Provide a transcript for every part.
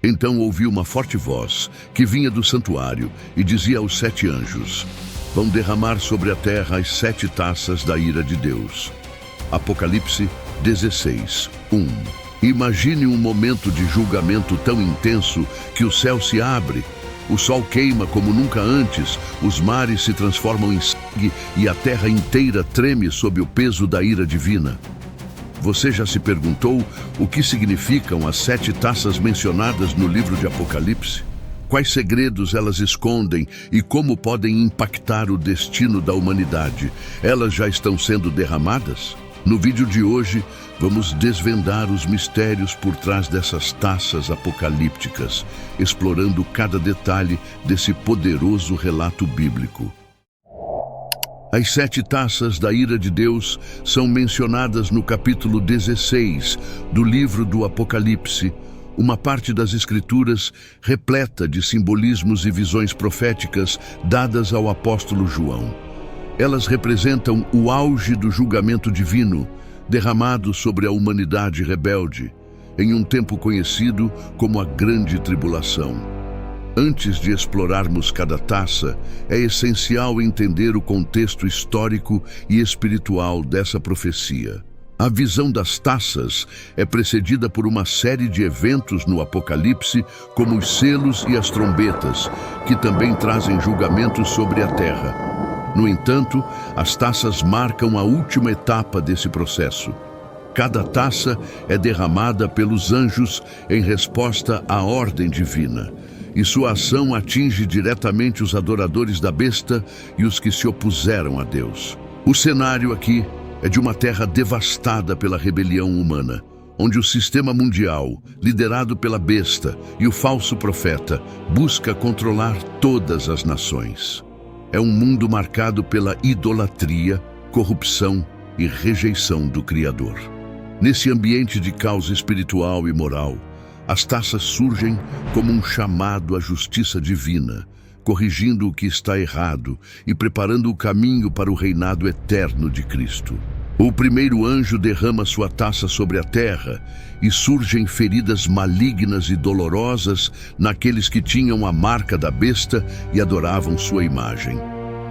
Então ouvi uma forte voz, que vinha do santuário, e dizia aos 7 anjos: vão derramar sobre a terra as 7 taças da ira de Deus. Apocalipse 16, 1. Imagine um momento de julgamento tão intenso que o céu se abre, o sol queima como nunca antes, os mares se transformam em sangue e a terra inteira treme sob o peso da ira divina. Você já se perguntou o que significam as 7 taças mencionadas no livro de Apocalipse? Quais segredos elas escondem e como podem impactar o destino da humanidade? Elas já estão sendo derramadas? No vídeo de hoje, vamos desvendar os mistérios por trás dessas taças apocalípticas, explorando cada detalhe desse poderoso relato bíblico. As 7 taças da ira de Deus são mencionadas no capítulo 16 do livro do Apocalipse, uma parte das Escrituras repleta de simbolismos e visões proféticas dadas ao apóstolo João. Elas representam o auge do julgamento divino, derramado sobre a humanidade rebelde, em um tempo conhecido como a Grande Tribulação. Antes de explorarmos cada taça, é essencial entender o contexto histórico e espiritual dessa profecia. A visão das taças é precedida por uma série de eventos no Apocalipse, como os selos e as trombetas, que também trazem julgamentos sobre a terra. No entanto, as taças marcam a última etapa desse processo. Cada taça é derramada pelos anjos em resposta à ordem divina, e sua ação atinge diretamente os adoradores da besta e os que se opuseram a Deus. O cenário aqui é de uma terra devastada pela rebelião humana, onde o sistema mundial, liderado pela besta e o falso profeta, busca controlar todas as nações. É um mundo marcado pela idolatria, corrupção e rejeição do Criador. Nesse ambiente de caos espiritual e moral, as taças surgem como um chamado à justiça divina, corrigindo o que está errado e preparando o caminho para o reinado eterno de Cristo. O primeiro anjo derrama sua taça sobre a terra e surgem feridas malignas e dolorosas naqueles que tinham a marca da besta e adoravam sua imagem.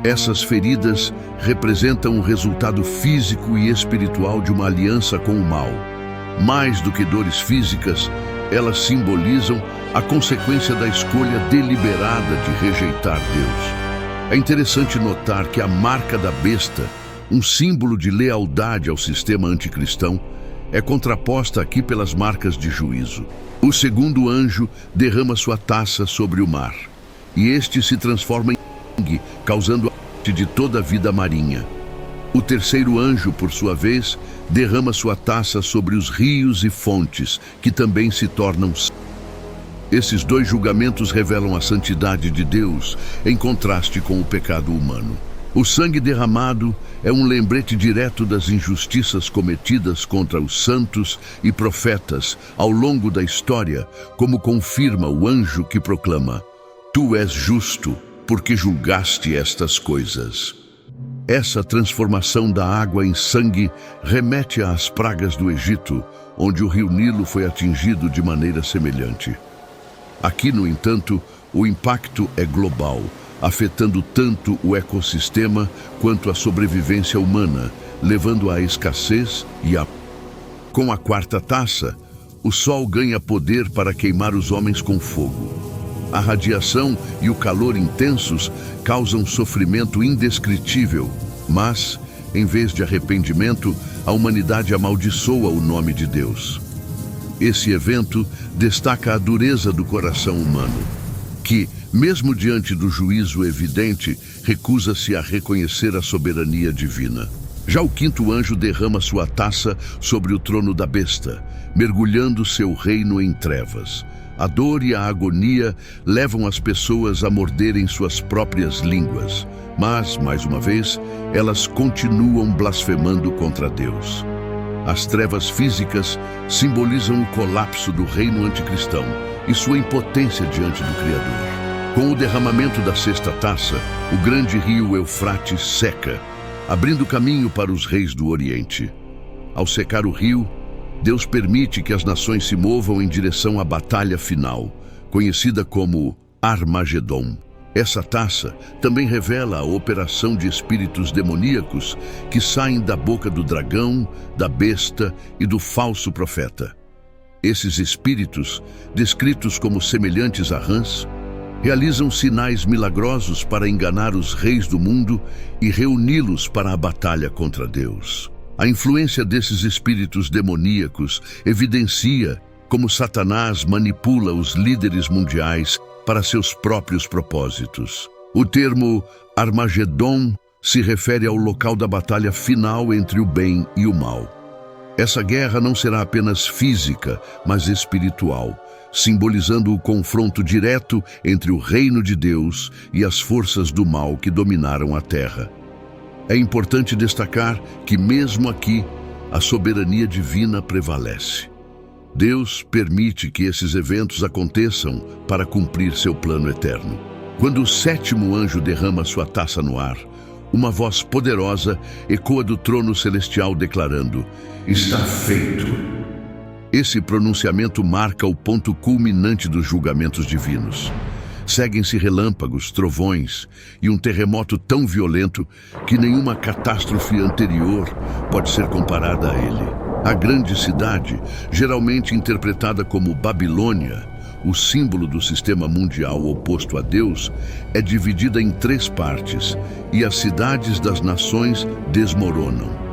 Essas feridas representam o resultado físico e espiritual de uma aliança com o mal. Mais do que dores físicas, elas simbolizam a consequência da escolha deliberada de rejeitar Deus. É interessante notar que a marca da besta, um símbolo de lealdade ao sistema anticristão, é contraposta aqui pelas marcas de juízo. O segundo anjo derrama sua taça sobre o mar, e este se transforma em sangue, causando a morte de toda a vida marinha. O terceiro anjo, por sua vez, derrama sua taça sobre os rios e fontes, que também se tornam sangue. Esses 2 julgamentos revelam a santidade de Deus, em contraste com o pecado humano. O sangue derramado é um lembrete direto das injustiças cometidas contra os santos e profetas ao longo da história, como confirma o anjo que proclama: Tu és justo, porque julgaste estas coisas. Essa transformação da água em sangue remete às pragas do Egito, onde o rio Nilo foi atingido de maneira semelhante. Aqui, no entanto, o impacto é global, afetando tanto o ecossistema quanto a sobrevivência humana, levando à escassez e à... Com a quarta taça, o sol ganha poder para queimar os homens com fogo. A radiação e o calor intensos causam sofrimento indescritível, mas, em vez de arrependimento, a humanidade amaldiçoa o nome de Deus. Esse evento destaca a dureza do coração humano, que, mesmo diante do juízo evidente, recusa-se a reconhecer a soberania divina. Já o quinto anjo derrama sua taça sobre o trono da besta, mergulhando seu reino em trevas. A dor e a agonia levam as pessoas a morderem suas próprias línguas, mas, mais uma vez, elas continuam blasfemando contra Deus. As trevas físicas simbolizam o colapso do reino anticristão e sua impotência diante do Criador. Com o derramamento da sexta taça, o grande rio Eufrates seca, abrindo caminho para os reis do Oriente. Ao secar o rio, Deus permite que as nações se movam em direção à batalha final, conhecida como Armagedon. Essa taça também revela a operação de espíritos demoníacos que saem da boca do dragão, da besta e do falso profeta. Esses espíritos, descritos como semelhantes a rãs, realizam sinais milagrosos para enganar os reis do mundo e reuni-los para a batalha contra Deus. A influência desses espíritos demoníacos evidencia como Satanás manipula os líderes mundiais para seus próprios propósitos. O termo Armagedon se refere ao local da batalha final entre o bem e o mal. Essa guerra não será apenas física, mas espiritual, simbolizando o confronto direto entre o reino de Deus e as forças do mal que dominaram a terra. É importante destacar que, mesmo aqui, a soberania divina prevalece. Deus permite que esses eventos aconteçam para cumprir seu plano eterno. Quando o sétimo anjo derrama sua taça no ar, uma voz poderosa ecoa do trono celestial declarando: "Está feito." Esse pronunciamento marca o ponto culminante dos julgamentos divinos. Seguem-se relâmpagos, trovões e um terremoto tão violento que nenhuma catástrofe anterior pode ser comparada a ele. A grande cidade, geralmente interpretada como Babilônia, o símbolo do sistema mundial oposto a Deus, é dividida em 3 partes e as cidades das nações desmoronam.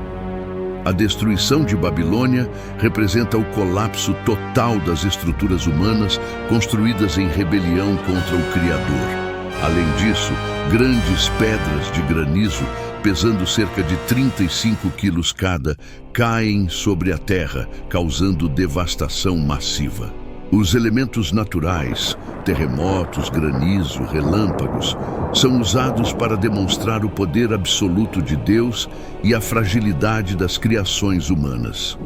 A destruição de Babilônia representa o colapso total das estruturas humanas construídas em rebelião contra o Criador. Além disso, grandes pedras de granizo, pesando cerca de 35 quilos cada, caem sobre a terra, causando devastação massiva. Os elementos naturais, terremotos, granizo, relâmpagos, são usados para demonstrar o poder absoluto de Deus e a fragilidade das criações humanas.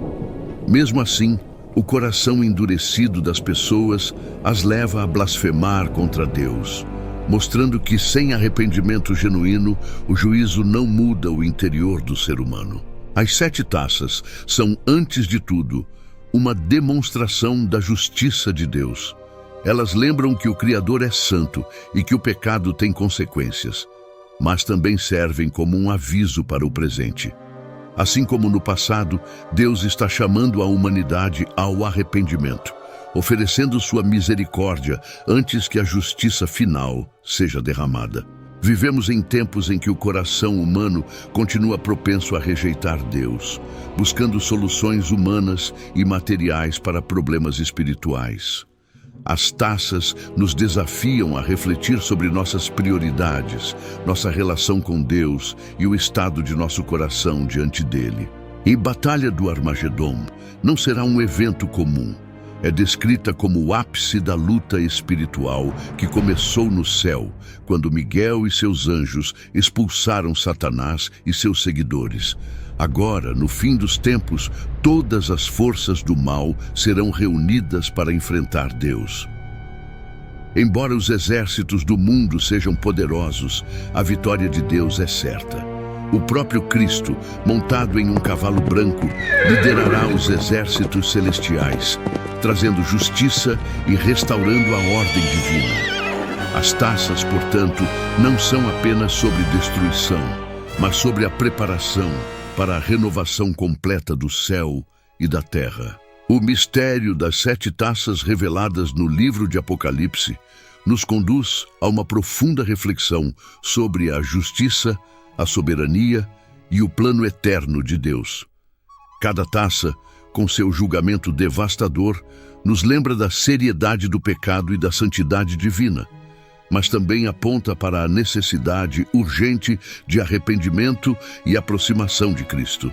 Mesmo assim, o coração endurecido das pessoas as leva a blasfemar contra Deus, mostrando que sem arrependimento genuíno, o juízo não muda o interior do ser humano. As 7 taças são, antes de tudo, uma demonstração da justiça de Deus. Elas lembram que o Criador é santo e que o pecado tem consequências, mas também servem como um aviso para o presente. Assim como no passado, Deus está chamando a humanidade ao arrependimento, oferecendo sua misericórdia antes que a justiça final seja derramada. Vivemos em tempos em que o coração humano continua propenso a rejeitar Deus, buscando soluções humanas e materiais para problemas espirituais. As taças nos desafiam a refletir sobre nossas prioridades, nossa relação com Deus e o estado de nosso coração diante dele. E Batalha do Armagedon não será um evento comum. É descrita como o ápice da luta espiritual que começou no céu, quando Miguel e seus anjos expulsaram Satanás e seus seguidores. Agora, no fim dos tempos, todas as forças do mal serão reunidas para enfrentar Deus. Embora os exércitos do mundo sejam poderosos, a vitória de Deus é certa. O próprio Cristo, montado em um cavalo branco, liderará os exércitos celestiais, trazendo justiça e restaurando a ordem divina. As taças, portanto, não são apenas sobre destruição, mas sobre a preparação para a renovação completa do céu e da terra. O mistério das 7 taças reveladas no livro de Apocalipse nos conduz a uma profunda reflexão sobre a justiça, a soberania e o plano eterno de Deus. Cada taça, com seu julgamento devastador, nos lembra da seriedade do pecado e da santidade divina, mas também aponta para a necessidade urgente de arrependimento e aproximação de Cristo.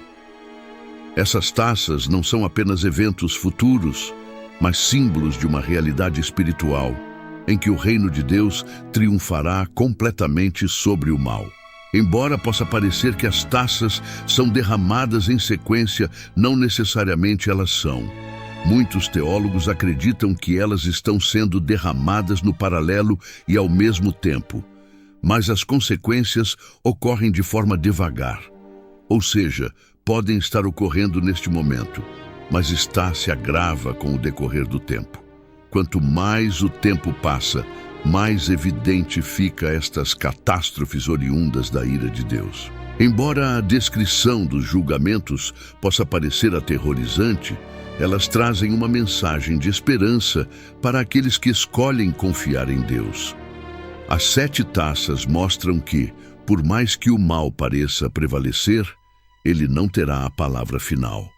Essas taças não são apenas eventos futuros, mas símbolos de uma realidade espiritual, em que o reino de Deus triunfará completamente sobre o mal. Embora possa parecer que as taças são derramadas em sequência, não necessariamente elas são. Muitos teólogos acreditam que elas estão sendo derramadas no paralelo e ao mesmo tempo, mas as consequências ocorrem de forma devagar, ou seja, podem estar ocorrendo neste momento. mas se agrava com o decorrer do tempo. Quanto mais o tempo passa, mais evidente fica estas catástrofes oriundas da ira de Deus. Embora a descrição dos julgamentos possa parecer aterrorizante, elas trazem uma mensagem de esperança para aqueles que escolhem confiar em Deus. As 7 taças mostram que, por mais que o mal pareça prevalecer, ele não terá a palavra final.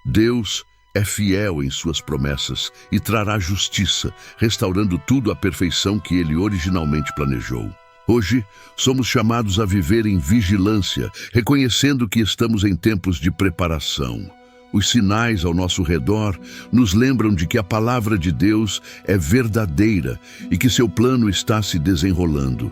Deus é fiel em suas promessas e trará justiça, restaurando tudo à perfeição que ele originalmente planejou. Hoje, somos chamados a viver em vigilância, reconhecendo que estamos em tempos de preparação. Os sinais ao nosso redor nos lembram de que a palavra de Deus é verdadeira e que seu plano está se desenrolando.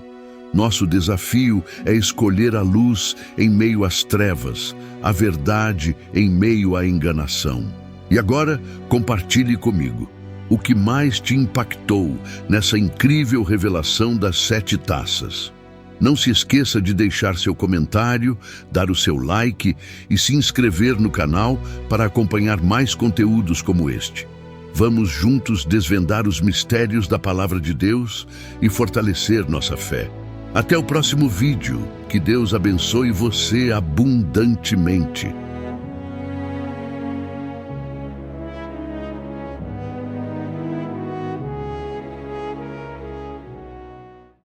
Nosso desafio é escolher a luz em meio às trevas, a verdade em meio à enganação. E agora, compartilhe comigo o que mais te impactou nessa incrível revelação das 7 taças. Não se esqueça de deixar seu comentário, dar o seu like e se inscrever no canal para acompanhar mais conteúdos como este. Vamos juntos desvendar os mistérios da Palavra de Deus e fortalecer nossa fé. Até o próximo vídeo. Que Deus abençoe você abundantemente.